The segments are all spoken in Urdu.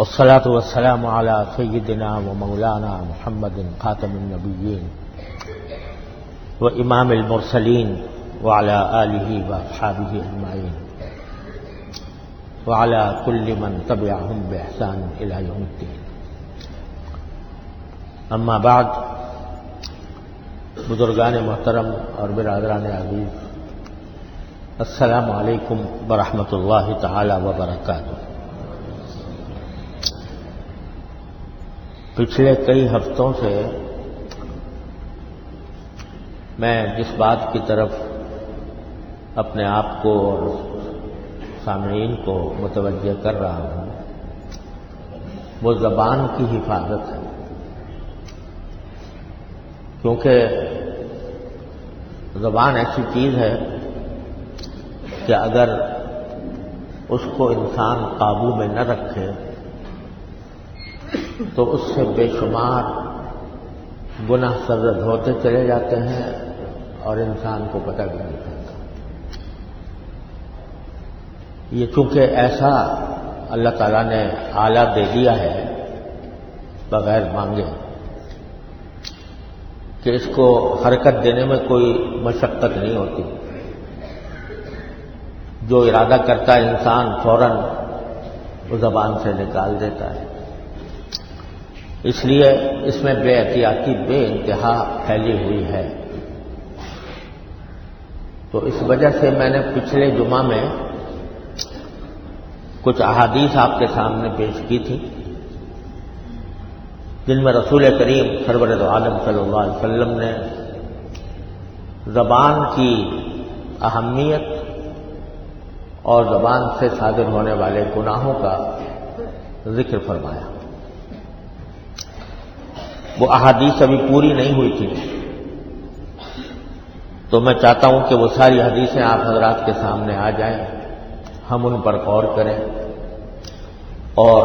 والصلاة والسلام على سيدنا ومولانا محمد خاتم النبيين وإمام المرسلين وعلى آله وأصحابه أجمعين وعلى كل من تبعهم بإحسان إلى يوم الدين. اما بعد، بزرگان محترم اور برادران عزیز، السلام علیکم ورحمۃ اللہ تعالی وبرکاتہ۔ پچھلے کئی ہفتوں سے میں جس بات کی طرف اپنے آپ کو اور سامعین کو متوجہ کر رہا ہوں وہ زبان کی حفاظت ہے، کیونکہ زبان ایسی چیز ہے کہ اگر اس کو انسان قابو میں نہ رکھے تو اس سے بے شمار گناہ سرزد ہوتے چلے جاتے ہیں اور انسان کو پتہ بھی نہیں چلتا۔ یہ چونکہ ایسا اللہ تعالیٰ نے آلہ دے دیا ہے بغیر مانگے کہ اس کو حرکت دینے میں کوئی مشقت نہیں ہوتی، جو ارادہ کرتا ہے انسان فوراً وہ زبان سے نکال دیتا ہے۔ اس لیے اس میں بے احتیاطی بے انتہا پھیلی ہوئی ہے۔ تو اس وجہ سے میں نے پچھلے جمعہ میں کچھ احادیث آپ کے سامنے پیش کی تھی، جن میں رسول کریم سرور عالم صلی اللہ علیہ وسلم نے زبان کی اہمیت اور زبان سے صادر ہونے والے گناہوں کا ذکر فرمایا۔ وہ احادیث ابھی پوری نہیں ہوئی تھی، تو میں چاہتا ہوں کہ وہ ساری حدیثیں آپ حضرات کے سامنے آ جائیں، ہم ان پر غور کریں اور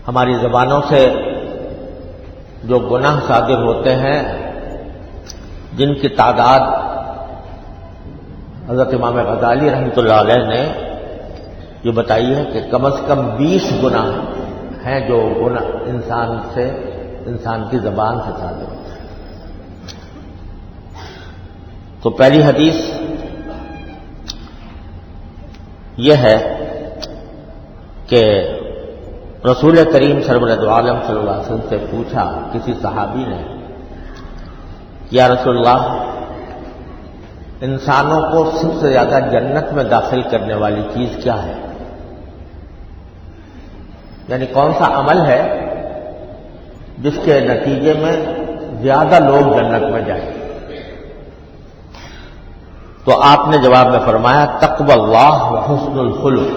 ہماری زبانوں سے جو گناہ صادر ہوتے ہیں، جن کی تعداد حضرت امام غزالی رحمۃ اللہ علیہ نے یہ بتائی ہے کہ کم از کم 20 گناہ ہیں جو گناہ انسان کی زبان سے صادر ہوتے ہیں۔ تو پہلی حدیث یہ ہے کہ رسول کریم سرور عالم صلی اللہ علیہ وسلم سے پوچھا کسی صحابی نے، یا رسول اللہ، انسانوں کو سب سے زیادہ جنت میں داخل کرنے والی چیز کیا ہے؟ یعنی کون سا عمل ہے جس کے نتیجے میں زیادہ لوگ جنت میں جائیں؟ تو آپ نے جواب میں فرمایا تقوی اللہ و حسن الخلق۔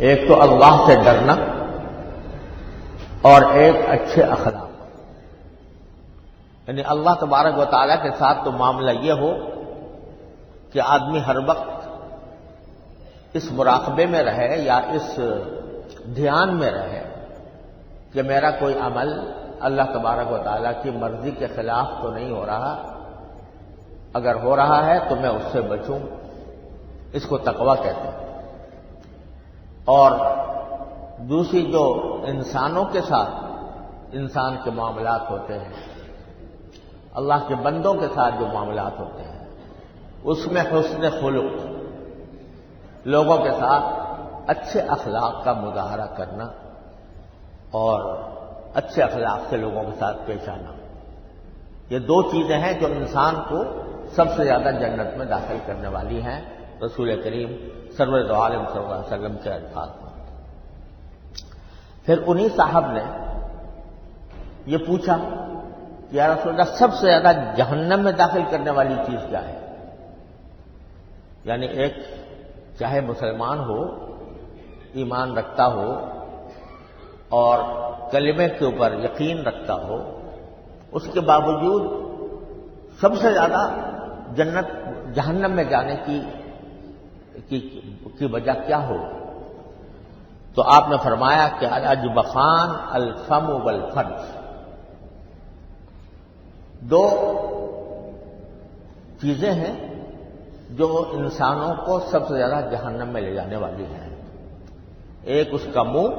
ایک تو اللہ سے ڈرنا اور ایک اچھے اخلاق، یعنی اللہ تبارک و تعالیٰ کے ساتھ تو معاملہ یہ ہو کہ آدمی ہر وقت اس مراقبے میں رہے یا اس دھیان میں رہے کہ میرا کوئی عمل اللہ تبارک و تعالیٰ کی مرضی کے خلاف تو نہیں ہو رہا، اگر ہو رہا ہے تو میں اس سے بچوں، اس کو تقویٰ کہتے ہیں۔ اور دوسری جو انسانوں کے ساتھ انسان کے معاملات ہوتے ہیں، اللہ کے بندوں کے ساتھ جو معاملات ہوتے ہیں، اس میں حسن خلق، لوگوں کے ساتھ اچھے اخلاق کا مظاہرہ کرنا اور اچھے اخلاق سے لوگوں کے ساتھ پیش آنا، یہ دو چیزیں ہیں جو انسان کو سب سے زیادہ جنت میں داخل کرنے والی ہیں، رسول کریم سرور عالم صلی اللہ علیہ وسلم کے الفاظ میں۔ پھر انہی صاحب نے یہ پوچھا کہ یا رسول اللہ، سب سے زیادہ جہنم میں داخل کرنے والی چیز کیا ہے؟ یعنی ایک چاہے مسلمان ہو، ایمان رکھتا ہو اور کلمے کے اوپر یقین رکھتا ہو، اس کے باوجود سب سے زیادہ جہنم میں جانے کی وجہ کیا ہو؟ تو آپ نے فرمایا کہ الاجبخان الفم والفرج، دو چیزیں ہیں جو انسانوں کو سب سے زیادہ جہنم میں لے جانے والی ہیں۔ ایک اس کا منہ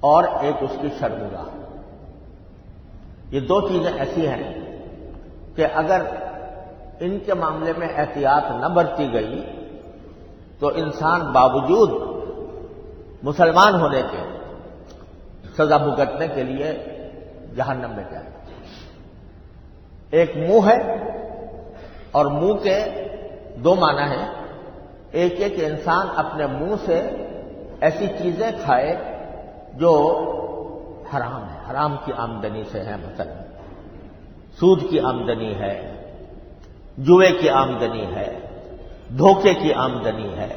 اور ایک اس کی شرمگاہ۔ یہ دو چیزیں ایسی ہیں کہ اگر ان کے معاملے میں احتیاط نہ برتی گئی تو انسان باوجود مسلمان ہونے کے سزا بھگتنے کے لیے جہنم میں جائے۔ ایک منہ ہے اور منہ کے دو معنی ہیں۔ ایک کہ انسان اپنے منہ سے ایسی چیزیں کھائے جو حرام ہے، حرام کی آمدنی سے ہے، مثلا سود کی آمدنی ہے، جوئے کی آمدنی ہے، دھوکے کی آمدنی ہے،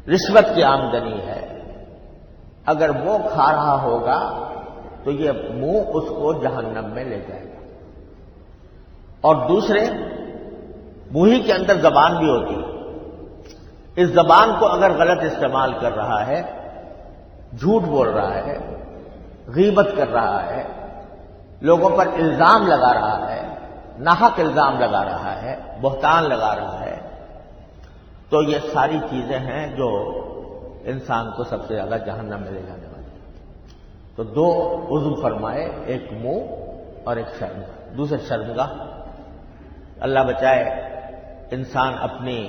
رشوت کی آمدنی ہے۔ اگر وہ کھا رہا ہوگا تو یہ منہ اس کو جہنم میں لے جائے گا۔ اور دوسرے، منہ ہی کے اندر زبان بھی ہوتی ہے، اس زبان کو اگر غلط استعمال کر رہا ہے، جھوٹ بول رہا ہے، غیبت کر رہا ہے، لوگوں پر الزام لگا رہا ہے، ناحق الزام لگا رہا ہے، بہتان لگا رہا ہے، تو یہ ساری چیزیں ہیں جو انسان کو سب سے زیادہ جہنم میں لے جانے والی ہیں۔ تو دو عضو فرمائے، ایک منہ اور ایک شرمگاہ۔ دوسرے شرمگاہ، اللہ بچائے انسان اپنی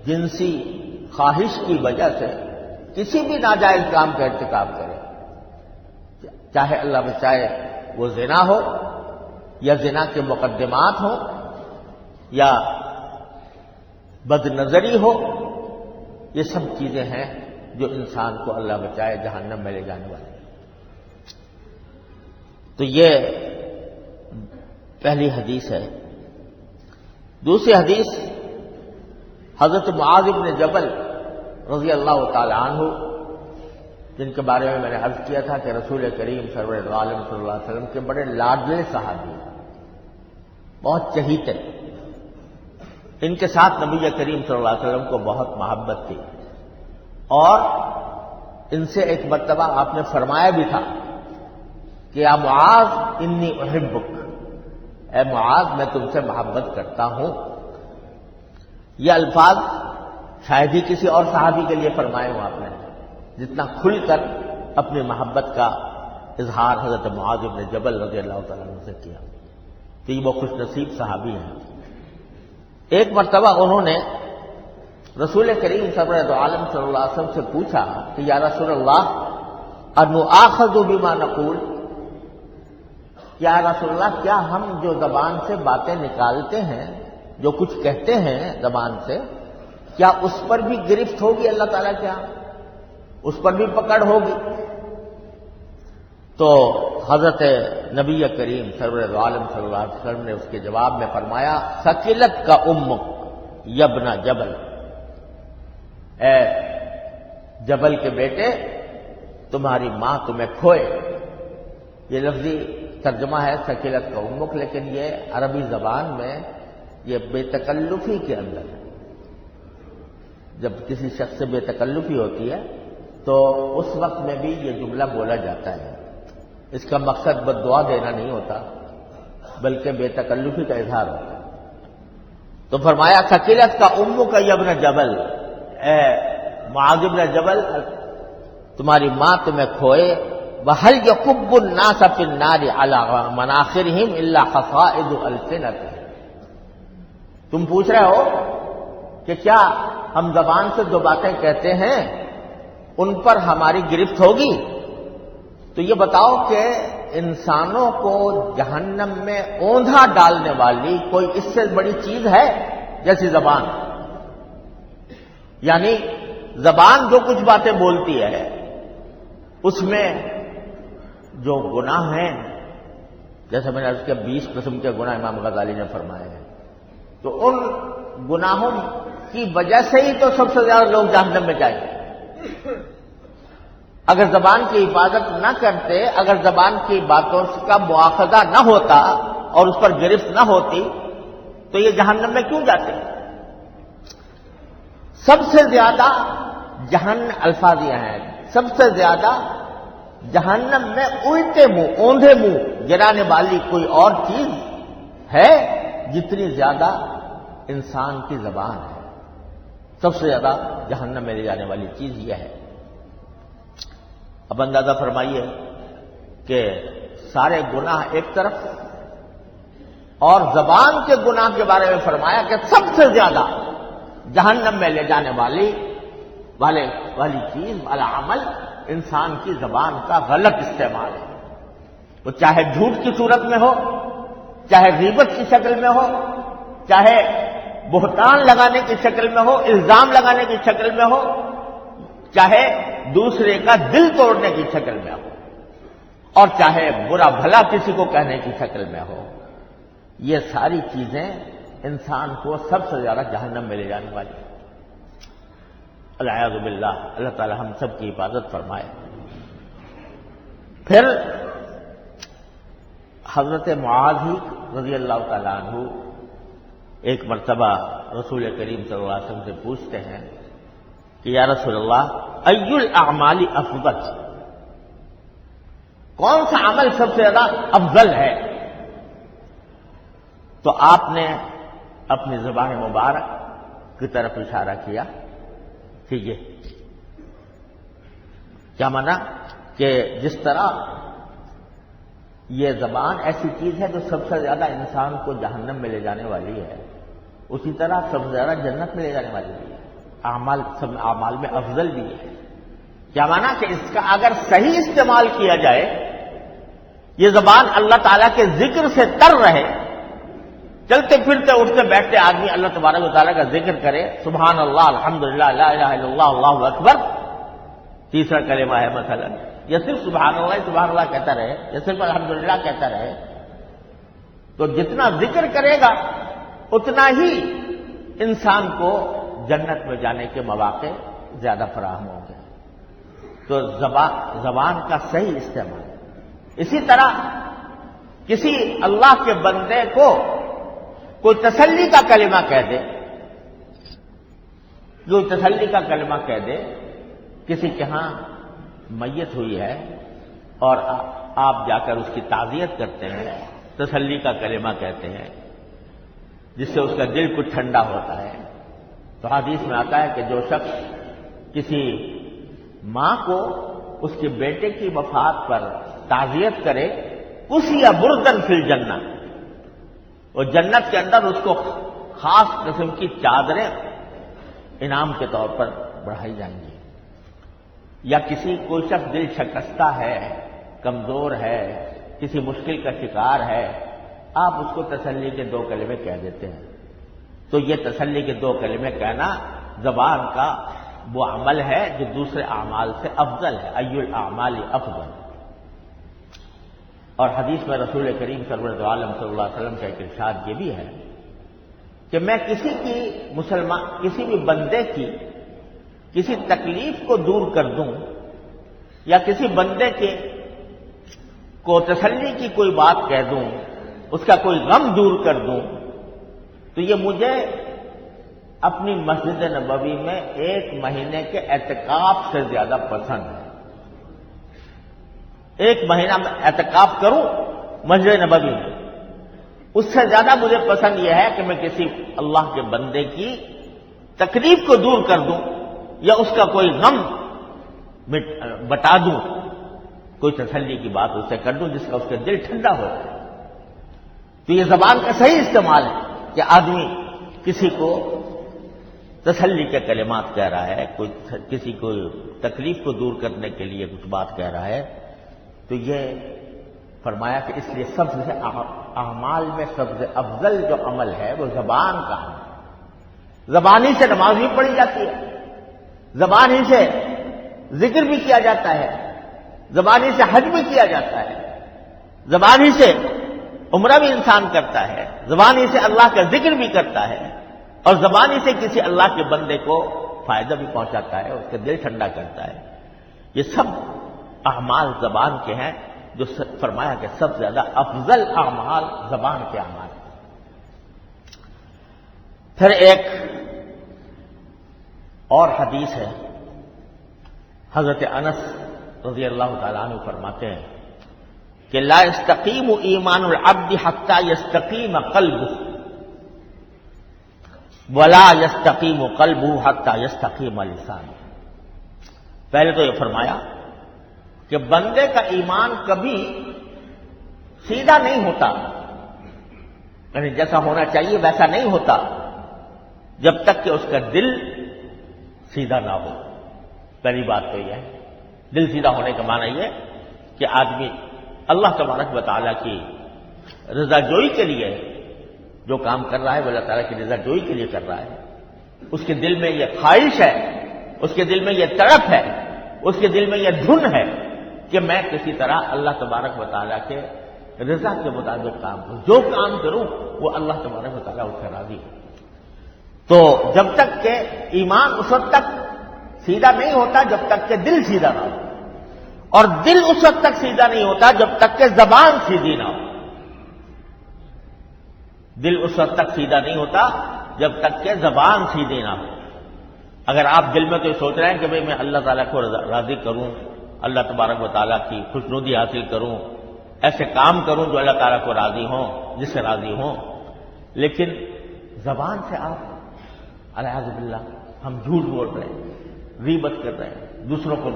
جنسی خواہش کی وجہ سے کسی بھی ناجائز کام کا ارتکاب کرے، چاہے اللہ بچائے وہ زنا ہو یا زنا کے مقدمات ہوں یا بد نظری ہو، یہ سب چیزیں ہیں جو انسان کو اللہ بچائے جہنم میں لے جانے والی ہیں۔ تو یہ پہلی حدیث ہے۔ دوسری حدیث حضرت معاذ بن جبل رضی اللہ تعالی عنہ، جن کے بارے میں میں نے عرض کیا تھا کہ رسول کریم سرور دو عالم صلی اللہ علیہ وسلم کے بڑے لاڈلے صحابی، بہت چہیتے، ان کے ساتھ نبی کریم صلی اللہ علیہ وسلم کو بہت محبت تھی، اور ان سے ایک مرتبہ آپ نے فرمایا بھی تھا کہ یا معاذ انی احبک، اے معاذ میں تم سے محبت کرتا ہوں۔ یہ الفاظ شاید ہی کسی اور صحابی کے لیے فرمائے ہوں آپ نے، جتنا کھل کر اپنی محبت کا اظہار حضرت معاذ بن جبل رضی اللہ تعالیٰ عنہ سے کیا، کہ وہ خوش نصیب صحابی ہیں۔ ایک مرتبہ انہوں نے رسول کریم سرور دو عالم صلی اللہ علیہ وسلم سے پوچھا کہ یا رسول اللہ انؤاخذ بما نقول، یا رسول اللہ کیا ہم جو زبان سے باتیں نکالتے ہیں، جو کچھ کہتے ہیں زبان سے، کیا اس پر بھی گرفت ہوگی اللہ تعالیٰ کے ہاں، اس پر بھی پکڑ ہوگی؟ تو حضرت نبی کریم سرور دو عالم صلی اللہ علیہ وسلم نے اس کے جواب میں فرمایا ثقلت کا امک یبن جبل، اے جبل کے بیٹے تمہاری ماں تمہیں کھوئے۔ یہ لفظی ترجمہ ہے ثقلت کا امک، لیکن یہ عربی زبان میں یہ بے تکلفی کے اندر ہے۔ جب کسی شخص سے بے تکلفی ہوتی ہے تو اس وقت میں بھی یہ جملہ بولا جاتا ہے۔ اس کا مقصد بد دعا دینا نہیں ہوتا، بلکہ بے تکلفی کا اظہار ہوتا ہے۔ تو فرمایا ثقلت کا امک یبن جبل، اے معاذ بن جبل تمہاری ماں تمہیں کھوئے۔ وَهَلْ يَكُبُّ النَّاسَ فِي النَّارِ عَلَىٰ مَنَاخِرِهِمْ إِلَّا حَصَائِدُ أَلْسِنَتِهِمْ، تم پوچھ رہے ہو کہ کیا ہم زبان سے جو باتیں کہتے ہیں ان پر ہماری گرفت ہوگی؟ تو یہ بتاؤ کہ انسانوں کو جہنم میں اوندھا ڈالنے والی کوئی اس سے بڑی چیز ہے جیسی زبان؟ یعنی زبان جو کچھ باتیں بولتی ہے اس میں جو گناہ ہیں، جیسے میں نے عرض کیا 20 قسم کے گناہ امام غزالی نے فرمائے ہیں، تو ان گناہوں کی وجہ سے ہی تو سب سے زیادہ لوگ جہنم میں جائیں گے۔ اگر زبان کی حفاظت نہ کرتے، اگر زبان کی باتوں کا مواخذہ نہ ہوتا اور اس پر گرفت نہ ہوتی تو یہ جہنم میں کیوں جاتے؟ سب سے زیادہ الفاظ یہ ہیں، سب سے زیادہ جہنم میں الٹے منہ، اوندھے منہ گرانے والی کوئی اور چیز ہے جتنی زیادہ انسان کی زبان ہے۔ سب سے زیادہ جہنم میں لے جانے والی چیز یہ ہے۔ اب اندازہ فرمائیے کہ سارے گناہ ایک طرف اور زبان کے گناہ کے بارے میں فرمایا کہ سب سے زیادہ جہنم میں لے جانے والی چیز والا عمل انسان کی زبان کا غلط استعمال ہے۔ وہ چاہے جھوٹ کی صورت میں ہو، چاہے غیبت کی شکل میں ہو، چاہے بہتان لگانے کی شکل میں ہو، الزام لگانے کی شکل میں ہو، چاہے دوسرے کا دل توڑنے کی شکل میں ہو، اور چاہے برا بھلا کسی کو کہنے کی شکل میں ہو، یہ ساری چیزیں انسان کو سب سے زیادہ جہنم میں لے جانے والی ہیں۔ العیاذ باللہ، اللہ تعالی ہم سب کی حفاظت فرمائے۔ پھر حضرت معاذ رضی اللہ تعالیٰ عنہ ایک مرتبہ رسول کریم صلی اللہ علیہ وسلم سے پوچھتے ہیں کہ یا رسول اللہ ای الاعمال افضل، کون سا عمل سب سے زیادہ افضل ہے؟ تو آپ نے اپنی زبان مبارک کی طرف اشارہ کیا کہ یہ کیا مانا کہ جس طرح یہ زبان ایسی چیز ہے جو سب سے زیادہ انسان کو جہنم میں لے جانے والی ہے، اسی طرح سب سے زیادہ جنت میں لے جانے والی بھی ہے، سب اعمال میں افضل بھی ہے۔ کیا مانا کہ اس کا اگر صحیح استعمال کیا جائے، یہ زبان اللہ تعالیٰ کے ذکر سے تر رہے، چلتے پھرتے اٹھتے بیٹھتے آدمی اللہ تبارک و تعالیٰ کا ذکر کرے، سبحان اللہ، الحمدللہ، لا الہ الا اللہ، اللہ اکبر، تیسرا کلمہ ہے مثلا، یا صرف سبحان اللہ کہتا رہے، یا صرف الحمدللہ کہتا رہے، تو جتنا ذکر کرے گا اتنا ہی انسان کو جنت میں جانے کے مواقع زیادہ فراہم ہوں گے۔ تو زبان کا صحیح استعمال۔ اسی طرح کسی اللہ کے بندے کو کوئی تسلی کا کلمہ کہہ دے، کوئی تسلی کا کلمہ کہہ دے، کسی کے ہاں میت ہوئی ہے اور آپ جا کر اس کی تعزیت کرتے ہیں، تسلی کا کلمہ کہتے ہیں جس سے اس کا دل کچھ ٹھنڈا ہوتا ہے، تو حدیث میں آتا ہے کہ جو شخص کسی ماں کو اس کے بیٹے کی وفات پر تعزیت کرے، کسی یا بردن فی الجنہ، اور جنت کے اندر اس کو خاص قسم کی چادریں انعام کے طور پر بڑھائی جائیں گی۔ یا کسی کوئی شخص دل شکستہ ہے، کمزور ہے، کسی مشکل کا شکار ہے، آپ اس کو تسلی کے 2 کلمے کہہ دیتے ہیں، تو یہ تسلی کے 2 کلمے کہنا زبان کا وہ عمل ہے جو دوسرے اعمال سے افضل ہے، ای الاعمال افضل۔ اور حدیث میں رسول کریم سرور عالم صلی اللہ علیہ وسلم کا ایک ارشاد یہ بھی ہے کہ میں کسی بھی بندے کی کسی تکلیف کو دور کر دوں یا کسی بندے کو تسلی کی کوئی بات کہہ دوں، اس کا کوئی غم دور کر دوں، تو یہ مجھے اپنی مسجد نبوی میں 1 مہینے کے اعتکاف سے زیادہ پسند ہے۔ 1 مہینہ میں اعتکاف کروں مسجد نبوی میں، اس سے زیادہ مجھے پسند یہ ہے کہ میں کسی اللہ کے بندے کی تکلیف کو دور کر دوں یا اس کا کوئی غم بتا دوں، کوئی تسلی کی بات اس سے کر دوں جس کا اس کا دل ٹھنڈا ہو جائے۔ تو یہ زبان کا صحیح استعمال ہے کہ آدمی کسی کو تسلی کے کلمات کہہ رہا ہے، کسی کو تکلیف کو دور کرنے کے لیے کچھ بات کہہ رہا ہے، تو یہ فرمایا کہ اس لیے سب سے اعمال میں سب سے افضل جو عمل ہے وہ زبان کا ہے۔ زبانی سے نماز بھی پڑھی جاتی ہے، زبانی سے ذکر بھی کیا جاتا ہے، زبانی سے حج بھی کیا جاتا ہے، زبانی سے عمرہ بھی انسان کرتا ہے، زبانی سے اللہ کا ذکر بھی کرتا ہے، اور زبانی سے کسی اللہ کے بندے کو فائدہ بھی پہنچاتا ہے، اس کا دل ٹھنڈا کرتا ہے۔ یہ سب اعمال زبان کے ہیں، جو فرمایا کہ سب سے زیادہ افضل اعمال زبان کے اعمال ہیں۔ پھر ایک اور حدیث ہے، حضرت انس رضی اللہ تعالیٰ عنہ فرماتے ہیں کہ لا یستقیم ایمان العبد حتی یستقیم قلبہ، ولا یستقیم قلبہ حتی یستقیم لسانہ. پہلے تو یہ فرمایا کہ بندے کا ایمان کبھی سیدھا نہیں ہوتا، یعنی جیسا ہونا چاہیے ویسا نہیں ہوتا جب تک کہ اس کا دل سیدھا نہ ہو. پہلی بات تو یہ ہے، دل سیدھا ہونے کا معنی یہ کہ آدمی اللہ تبارک و تعالیٰ کی رضا جوئی کے لیے جو کام کر رہا ہے وہ اللہ تعالیٰ کی رضا جوئی کے لیے کر رہا ہے. اس کے دل میں یہ خواہش ہے، اس کے دل میں یہ تڑپ ہے، اس کے دل میں یہ دھن ہے کہ میں کسی طرح اللہ تبارک و تعالیٰ کے رضا کے مطابق کام کروں، جو کام کروں وہ اللہ تبارک و تعالیٰ اس سے راضی ہے. تو جب تک کہ ایمان اس وقت تک سیدھا نہیں ہوتا جب تک کہ دل سیدھا نہ ہو، اور دل اس وقت تک سیدھا نہیں ہوتا جب تک کہ زبان سیدھی نہ ہو. دل اس وقت تک سیدھا نہیں ہوتا جب تک کہ زبان سیدھی نہ ہو. اگر آپ دل میں تو یہ سوچ رہے ہیں کہ بھئی میں اللہ تعالیٰ کو راضی کروں، اللہ تبارک و تعالیٰ کی خوشنودی حاصل کروں، ایسے کام کروں جو اللہ تعالیٰ کو راضی ہوں، جس سے راضی ہوں، لیکن زبان سے آپ الیاذ باللہ ہم جھوٹ بول رہے ہیں، غیبت کر رہے ہیں، دوسروں کو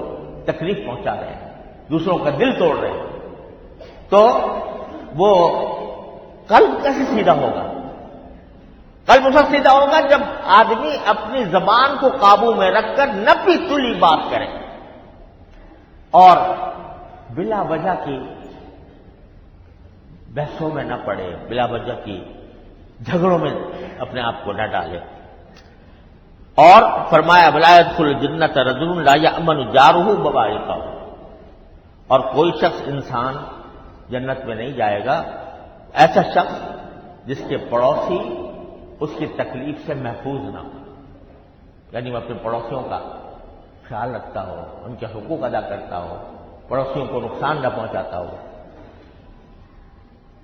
تکلیف پہنچا رہے ہیں، دوسروں کا دل توڑ رہے ہیں، تو وہ قلب کیسے سیدھا ہوگا؟ قلب اس وقت سیدھا ہوگا جب آدمی اپنی زبان کو قابو میں رکھ کر نپی تلی بات کرے اور بلا وجہ کی بحثوں میں نہ پڑے، بلا وجہ کی جھگڑوں میں اپنے آپ کو نہ ڈالے. اور فرمایا ولا يدخل الجنة رجل لا يأمن جاره بوائقه، اور کوئی شخص انسان جنت میں نہیں جائے گا ایسا شخص جس کے پڑوسی اس کی تکلیف سے محفوظ نہ ہو، یعنی وہ اپنے پڑوسیوں کا خیال رکھتا ہو، ان کے حقوق ادا کرتا ہو، پڑوسیوں کو نقصان نہ پہنچاتا ہو.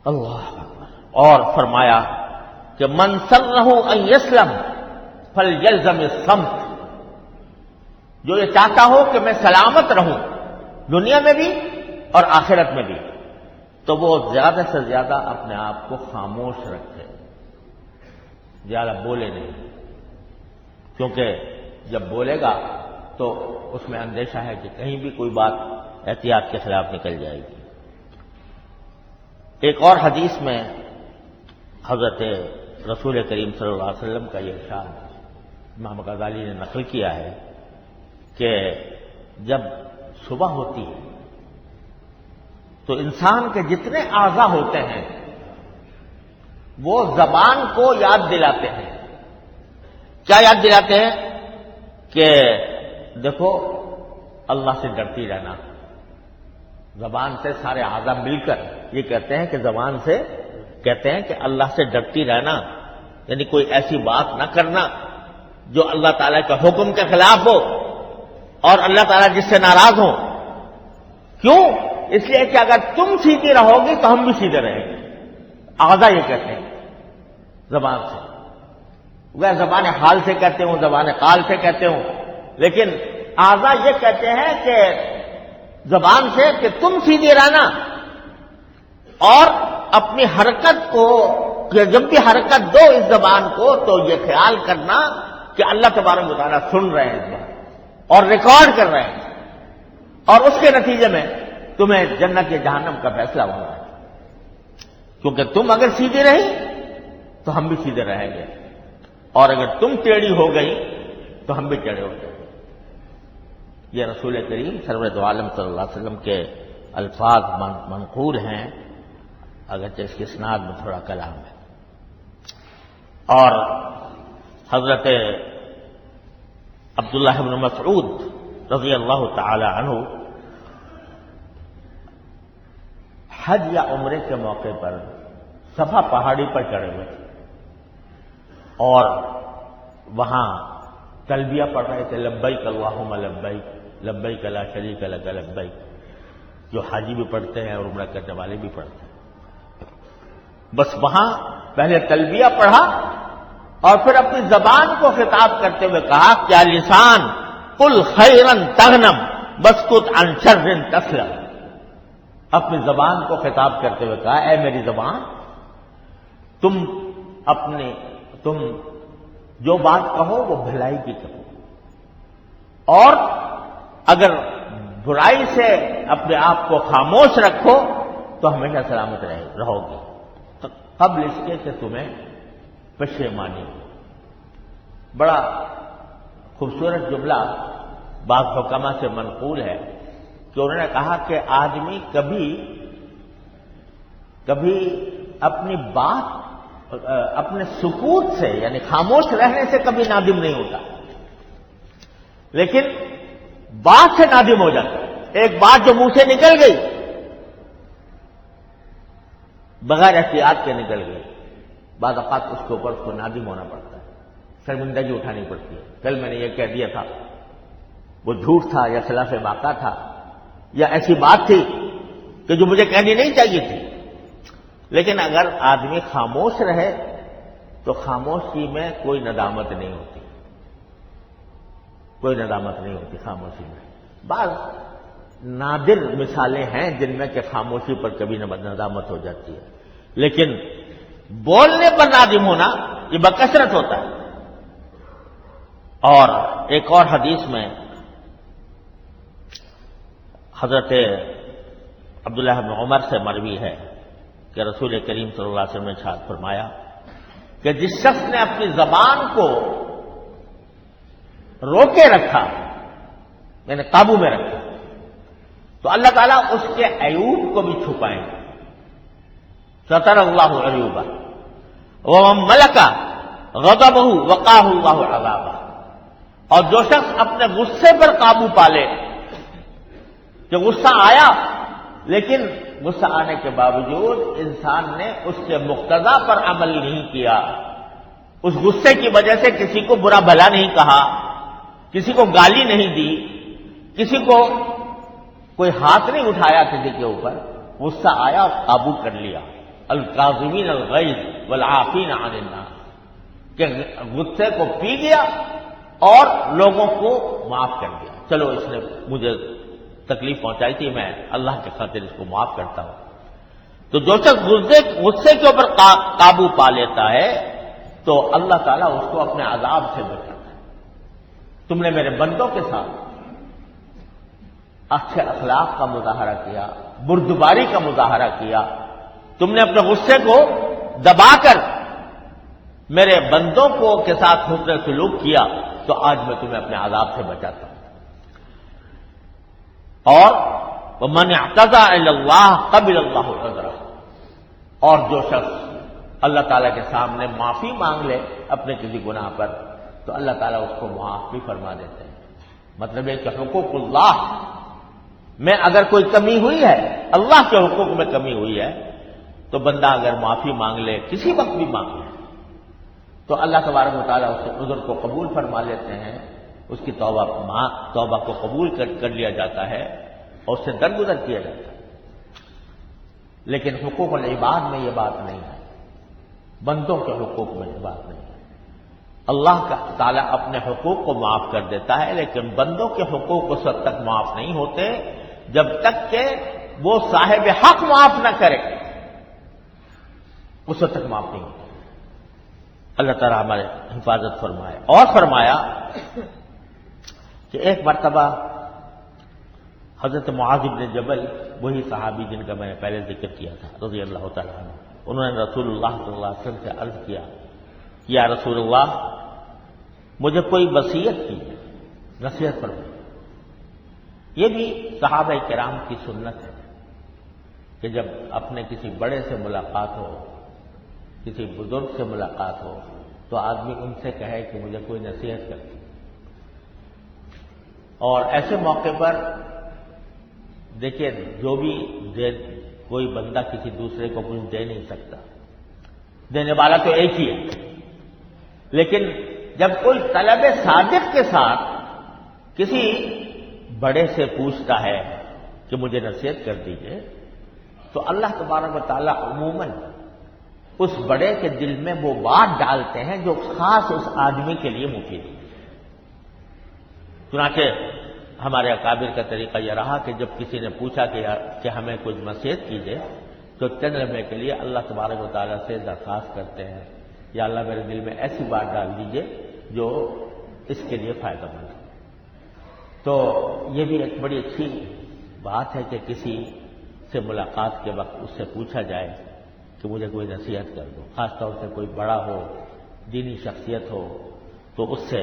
اللہ اکبر. اور فرمایا کہ من سرہ ان یسلم فلیلزم الصمت، جو یہ چاہتا ہو کہ میں سلامت رہوں دنیا میں بھی اور آخرت میں بھی، تو وہ زیادہ سے زیادہ اپنے آپ کو خاموش رکھے، زیادہ بولے نہیں، کیونکہ جب بولے گا تو اس میں اندیشہ ہے کہ کہیں بھی کوئی بات احتیاط کے خلاف نکل جائے گی. ایک اور حدیث میں حضرت رسول کریم صلی اللہ علیہ وسلم کا یہ ارشاد امام غزالی نے نقل کیا ہے کہ جب صبح ہوتی ہے تو انسان کے جتنے اعضاء ہوتے ہیں وہ زبان کو یاد دلاتے ہیں. کیا یاد دلاتے ہیں؟ کہ دیکھو اللہ سے ڈرتی رہنا. زبان سے سارے اعضاء مل کر یہ کہتے ہیں کہ زبان سے کہتے ہیں کہ اللہ سے ڈرتی رہنا، یعنی کوئی ایسی بات نہ کرنا جو اللہ تعالیٰ کے حکم کے خلاف ہو اور اللہ تعالیٰ جس سے ناراض ہو. کیوں؟ اس لیے کہ اگر تم سیدھی رہو گی تو ہم بھی سیدھے رہیں گے. اعضاء یہ کہتے ہیں زبان سے، وہ زبان حال سے کہتے ہوں، زبان قال سے کہتے ہوں، لیکن اعضاء یہ کہتے ہیں کہ زبان سے کہ تم سیدھی رہنا، اور اپنی حرکت کو کہ جب بھی حرکت دو اس زبان کو تو یہ خیال کرنا کہ اللہ تبارک و تعالیٰ سن رہے ہیں اس بات اور ریکارڈ کر رہے ہیں، اور اس کے نتیجے میں تمہیں جنت یا جہنم کا فیصلہ ہونا ہے. کیونکہ تم اگر سیدھی رہی تو ہم بھی سیدھے رہیں گے، اور اگر تم ٹیڑھی ہو گئی تو ہم بھی ٹیڑھے ہو گئے. یہ رسول کریم سرورت عالم صلی اللہ علیہ وسلم کے الفاظ منقول ہیں، اگرچہ اس کی اسناد میں تھوڑا کلام ہے. اور حضرت عبداللہ بن مسعود رضی اللہ تعالی عنہ حج یا عمرے کے موقع پر صفا پہاڑی پر چڑھے ہوئے اور وہاں تلبیہ پڑھ رہے تھے، لبیک اللہم لبیک لبیک لا شریک لک لبیک، جو حاجی بھی پڑھتے ہیں اور عمرہ کرنے والے بھی پڑھتے ہیں. بس وہاں پہلے تلبیہ پڑھا اور پھر اپنی زبان کو خطاب کرتے ہوئے کہا کیا لسان قل خیرا تغنم بسکت عن شر تسلم. اپنی زبان کو خطاب کرتے ہوئے کہا اے میری زبان، تم جو بات کہو وہ بھلائی کی کہو، اور اگر برائی سے اپنے آپ کو خاموش رکھو تو ہمیشہ سلامت رہو گی، قبل اس کے کہ تمہیں پشیمانی ہو۔ بڑا خوبصورت جملہ بعض حکما سے منقول ہے کہ انہوں نے کہا کہ آدمی کبھی اپنی بات، اپنے سکوت سے یعنی خاموش رہنے سے کبھی نادم نہیں ہوتا، لیکن بات سے نادم ہو جاتا ہے۔ ایک بات جو منہ سے نکل گئی، بغیر احتیاط کے نکل گئی، بعض اوقات اس کے اوپر اس کو نادم ہونا پڑتا ہے، شرمندگی اٹھانی پڑتی ہے۔ کل میں نے یہ کہہ دیا تھا، وہ جھوٹ تھا یا خلاف واقعہ تھا یا ایسی بات تھی کہ جو مجھے کہنی نہیں چاہیے تھی، لیکن اگر آدمی خاموش رہے تو خاموشی میں کوئی ندامت نہیں ہوتی، کوئی ندامت نہیں ہوتی خاموشی میں۔ بعض نادر مثالیں ہیں جن میں کہ خاموشی پر کبھی ندامت ہو جاتی ہے، لیکن بولنے پر نادم ہونا یہ بکثرت ہوتا ہے۔ اور ایک اور حدیث میں حضرت عبداللہ بن عمر سے مروی ہے کہ رسول کریم صلی اللہ علیہ وسلم نے ارشاد فرمایا کہ جس شخص نے اپنی زبان کو روکے رکھا، یعنی قابو میں رکھا، تو اللہ تعالیٰ اس کے عیوب کو بھی چھپائیں گے۔ ستر اللہ عیوبہ ومن ملک غضبہ وقاہ اللہ عذابہ۔ اور جو شخص اپنے غصے پر قابو پا لے، کہ غصہ آیا لیکن غصہ آنے کے باوجود انسان نے اس کے مقتضا پر عمل نہیں کیا، اس غصے کی وجہ سے کسی کو برا بھلا نہیں کہا، کسی کو گالی نہیں دی، کسی کو کوئی ہاتھ نہیں اٹھایا کسی کے اوپر، غصہ آیا اور قابو کر لیا۔ الکاظمین الغیظ والعافین عن الناس، کہ غصے کو پی گیا اور لوگوں کو معاف کر دیا، چلو اس نے مجھے تکلیف پہنچائی تھی، میں اللہ کے خاطر اس کو معاف کرتا ہوں۔ تو جو شخص غصے کے اوپر قابو پا لیتا ہے تو اللہ تعالیٰ اس کو اپنے عذاب سے بچاتا ہے۔ تم نے میرے بندوں کے ساتھ اچھے اخلاق کا مظاہرہ کیا، بردباری کا مظاہرہ کیا، تم نے اپنے غصے کو دبا کر میرے بندوں کو کے ساتھ حسن سلوک کیا، تو آج میں تمہیں اپنے عذاب سے بچاتا ہوں۔ اور وَمَنِ اعْتَذَرَ إِلَى اللَّهِ قَبِلَ اللَّهُ عُذْرَهُ، اور جو شخص اللہ تعالیٰ کے سامنے معافی مانگ لے اپنے کسی گناہ پر تو اللہ تعالیٰ اس کو معاف بھی فرما دیتے ہیں۔ مطلب ہے کہ حقوق اللہ میں اگر کوئی کمی ہوئی ہے، اللہ کے حقوق میں کمی ہوئی ہے، تو بندہ اگر معافی مانگ لے، کسی وقت بھی مانگ لے، تو اللہ تبارک و تعالیٰ اس کے عذر کو قبول فرما لیتے ہیں، اس کی توبہ کو قبول کر لیا جاتا ہے اور اس سے درگزر کیا جاتا ہے۔ لیکن حقوق العباد میں یہ بات نہیں ہے، بندوں کے حقوق میں یہ بات نہیں ہے۔ اللہ کا تعالیٰ اپنے حقوق کو معاف کر دیتا ہے، لیکن بندوں کے حقوق اس وقت تک معاف نہیں ہوتے جب تک کہ وہ صاحب حق معاف نہ کرے، اس وقت تک معاف نہیں ہوتے۔ اللہ تعالیٰ ہمارے حفاظت فرمائے۔ اور فرمایا کہ ایک مرتبہ حضرت معاذ بن جبل، وہی صحابی جن کا میں نے پہلے ذکر کیا تھا رضی اللہ تعالیٰ عنہ، انہوں نے رسول اللہ صلی اللہ علیہ وسلم سے عرض کیا کہ یا رسول اللہ مجھے کوئی وصیت کی، نصیحت فرمائیں۔ یہ بھی صحابہ کرام کی سنت ہے کہ جب اپنے کسی بڑے سے ملاقات ہو، کسی بزرگ سے ملاقات ہو، تو آدمی ان سے کہے کہ مجھے کوئی نصیحت کر۔ اور ایسے موقع پر دیکھیے، جو بھی کوئی بندہ کسی دوسرے کو کچھ دے نہیں سکتا، دینے والا تو ایک ہی ہے، لیکن جب کوئی طلب صادق کے ساتھ کسی بڑے سے پوچھتا ہے کہ مجھے نصیحت کر دیجئے، تو اللہ تبارک و تعالیٰ عموماً اس بڑے کے دل میں وہ بات ڈالتے ہیں جو خاص اس آدمی کے لیے مفید ہے۔ چنانچہ ہمارے اکابر کا طریقہ یہ رہا کہ جب کسی نے پوچھا کہ ہمیں کچھ نصیحت کیجیے، تو چند لمحے کے لیے اللہ تبارک و تعالیٰ سے درخواست کرتے ہیں، یا اللہ میرے دل میں ایسی بات ڈال دیجیے جو اس کے لیے فائدہ مند ہے۔ تو یہ بھی ایک بڑی اچھی بات ہے کہ کسی سے ملاقات کے وقت اس سے پوچھا جائے کہ مجھے کوئی نصیحت کر دو، خاص طور سے کوئی بڑا ہو، دینی شخصیت ہو، تو اس سے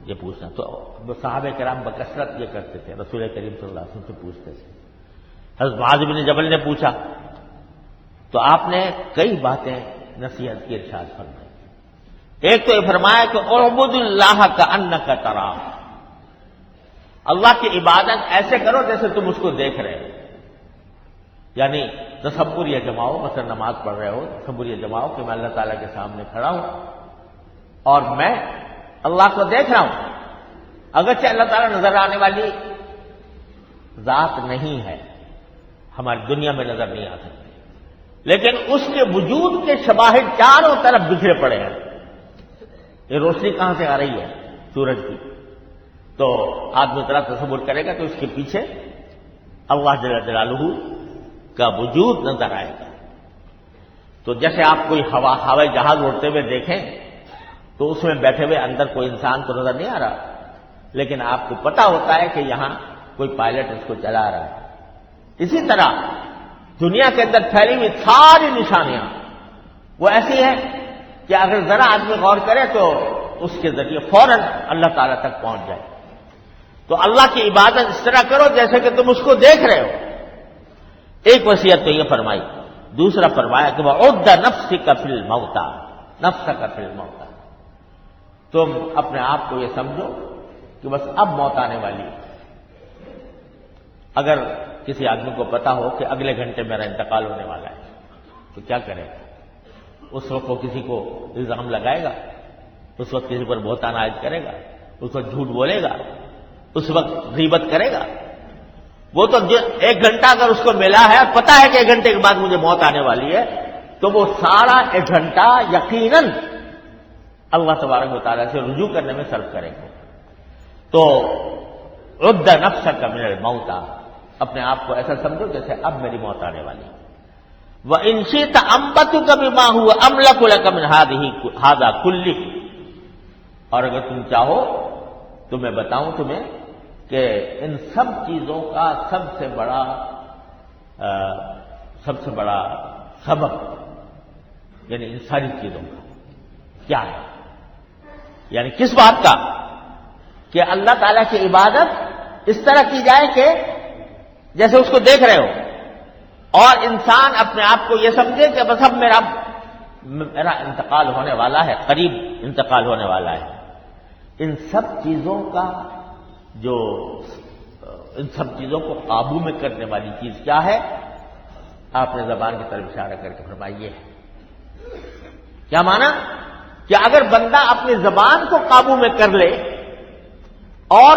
یہ پوچھنا۔ تو صحابہ کرام بکثرت یہ کرتے تھے، رسول کریم صلی اللہ علیہ وسلم سے پوچھتے تھے۔ حضرت معاذ بن جبل نے پوچھا تو آپ نے کئی باتیں نصیحت کی ارشاد فرمائی۔ ایک تو یہ فرمایا کہ اعبد اللہ کأنک تراہ، اللہ کی عبادت ایسے کرو جیسے تم اس کو دیکھ رہے ہو، یعنی تصور یہ جماؤ، مثلا نماز پڑھ رہے ہو، تصور یہ جماؤ کہ میں اللہ تعالیٰ کے سامنے کھڑا ہوں اور میں اللہ کو دیکھ رہا ہوں، اگرچہ اللہ تعالیٰ نظر آنے والی ذات نہیں ہے، ہماری دنیا میں نظر نہیں آ سکتی، لیکن اس کے وجود کے شواہد چاروں طرف بکھرے پڑے ہیں۔ یہ روشنی کہاں سے آ رہی ہے؟ سورج کی۔ تو آدمی ذرا تصور کرے گا تو اس کے پیچھے اللہ جل جلالہ کا وجود نظر آئے گا۔ تو جیسے آپ کوئی ہوائی جہاز اڑتے ہوئے دیکھیں تو اس میں بیٹھے ہوئے اندر کوئی انسان تو نظر نہیں آ رہا، لیکن آپ کو پتا ہوتا ہے کہ یہاں کوئی پائلٹ اس کو چلا رہا ہے۔ اسی طرح دنیا کے اندر پھیلی ہوئی ساری نشانیاں وہ ایسی ہیں کہ اگر ذرا آدمی غور کرے تو اس کے ذریعے فوراً اللہ تعالیٰ تک پہنچ جائے۔ تو اللہ کی عبادت اس طرح کرو جیسے کہ تم اس کو دیکھ رہے ہو، ایک وصیت تو یہ فرمائی۔ دوسرا فرمایا کہ وَعُدَّ نَفْسِكَ فِي الْمَوْتَى، نَفْسَكَ فِي الْمَوْتَى، تم اپنے آپ کو یہ سمجھو کہ بس اب موت آنے والی ہے۔ اگر کسی آدمی کو پتا ہو کہ اگلے گھنٹے میرا انتقال ہونے والا ہے تو کیا کرے گا؟ اس وقت وہ کسی کو الزام لگائے گا، اس وقت کسی پر بہتان عائد کرے گا، اس وقت جھوٹ بولے گا، اس وقت غیبت کرے گا؟ وہ تو ایک گھنٹہ اگر اس کو ملا ہے اور پتا ہے کہ ایک گھنٹے کے بعد مجھے موت آنے والی ہے تو وہ سارا ایک گھنٹہ یقیناً اللہ تبارک و تعالیٰ سے رجوع کرنے میں صرف کرے گا۔ تو عد نفسک من الموت، اپنے آپ کو ایسا سمجھو جیسے اب میری موت آنے والی ہے۔ وَإِن شِئْتَ أَنبَتُكَ بِمَا هُوَ أَمْلَكُ لَكَ مِنْ هَذَا كُلِّهِ، اور اگر تم چاہو تو میں بتاؤں تمہیں کہ ان سب چیزوں کا سب سے بڑا سبب، یعنی ان ساری چیزوں کا کیا ہے، یعنی کس بات کا؟ کہ اللہ تعالیٰ کی عبادت اس طرح کی جائے کہ جیسے اس کو دیکھ رہے ہو، اور انسان اپنے آپ کو یہ سمجھے کہ بس اب میرا انتقال ہونے والا ہے، قریب انتقال ہونے والا ہے۔ ان سب چیزوں کو قابو میں کرنے والی چیز کیا ہے؟ آپ نے زبان کی طرف اشارہ کر کے فرمائیے کیا مانا؟ کہ اگر بندہ اپنی زبان کو قابو میں کر لے، اور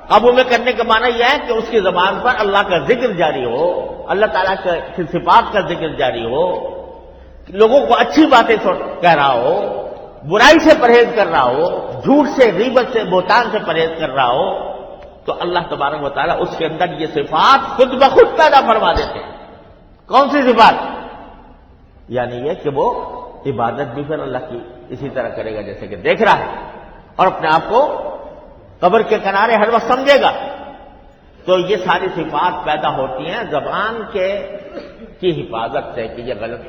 قابو میں کرنے کا معنی یہ ہے کہ اس کی زبان پر اللہ کا ذکر جاری ہو، اللہ تعالیٰ کی صفات کا ذکر جاری ہو، لوگوں کو اچھی باتیں کہہ رہا ہو، برائی سے پرہیز کر رہا ہو، جھوٹ سے، غیبت سے، بہتان سے پرہیز کر رہا ہو، تو اللہ تبارک و تعالیٰ اس کے اندر یہ صفات خود بخود پیدا فرما دیتے ہیں۔ کون سی صفات؟ یعنی یہ کہ وہ عبادت بھی پھر اللہ کی اسی طرح کرے گا جیسے کہ دیکھ رہا ہے، اور اپنے آپ کو قبر کے کنارے ہر وقت سمجھے گا۔ تو یہ ساری صفات پیدا ہوتی ہیں زبان کی حفاظت سے کہ یہ غلط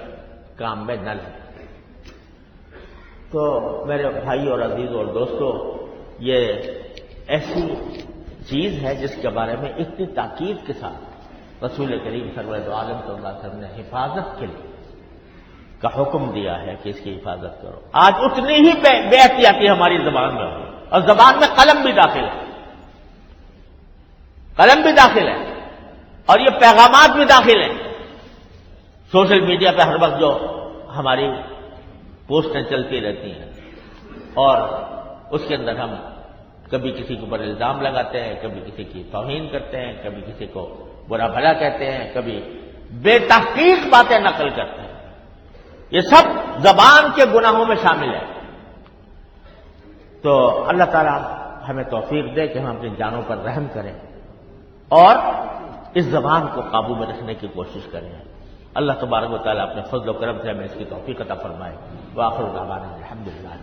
کام میں نہ لگے۔ تو میرے بھائی اور عزیزوں اور دوستوں، یہ ایسی چیز ہے جس کے بارے میں اتنی تاکید کے ساتھ رسول کریم سرور دو عالم صلی اللہ علیہ وسلم نے حفاظت کے لیے کا حکم دیا ہے کہ اس کی حفاظت کرو۔ آج اتنی ہی بے احتیاطی ہماری زبان میں ہو، اور زبان میں قلم بھی داخل ہے، قلم بھی داخل ہے، اور یہ پیغامات بھی داخل ہیں۔ سوشل میڈیا پہ ہر وقت جو ہماری پوسٹیں چلتی رہتی ہیں، اور اس کے اندر ہم کبھی کسی کے اوپر الزام لگاتے ہیں، کبھی کسی کی توہین کرتے ہیں، کبھی کسی کو برا بھلا کہتے ہیں، کبھی بے تحقیق باتیں نقل کرتے ہیں۔ یہ سب زبان کے گناہوں میں شامل ہے۔ تو اللہ تعالیٰ ہمیں توفیق دے کہ ہم اپنی جانوں پر رحم کریں اور اس زبان کو قابو میں رکھنے کی کوشش کریں۔ اللہ تبارک و تعالیٰ اپنے فضل و کرم سے ہمیں اس کی توفیق عطا فرمائے۔ وآخر دعوانا الحمدللہ۔